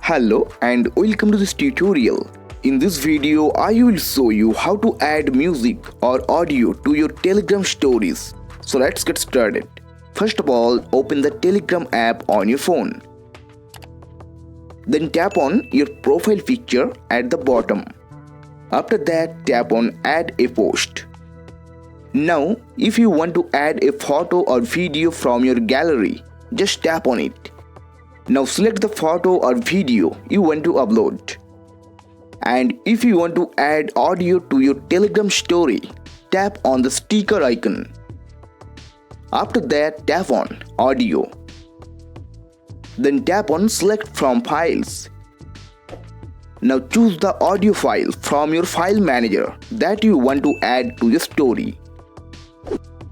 Hello and welcome to this tutorial. In this video, I will show you how to add music or audio to your Telegram stories. So let's get started. First of all, open the Telegram app on your phone. Then tap on your profile picture at the bottom. After that, tap on Add a Post. Now, if you want to add a photo or video from your gallery, just tap on it. Now select the photo or video you want to upload. And if you want to add audio to your Telegram story, tap on the sticker icon. After that, tap on Audio. Then tap on Select from Files. Now choose the audio file from your file manager that you want to add to your story.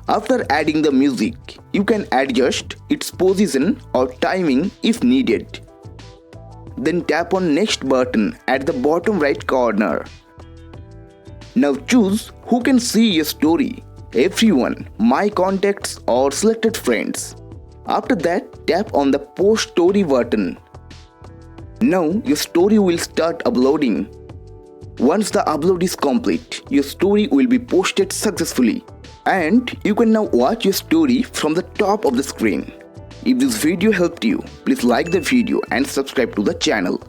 After adding the music, you can adjust its position or timing if needed. Then tap on Next button at the bottom right corner. Now choose who can see your story, everyone, my contacts or selected friends. After that, tap on the Post Story button. Now your story will start uploading. Once the upload is complete, your story will be posted successfully. And you can now watch your story from the top of the screen. If this video helped you, please like the video and subscribe to the channel.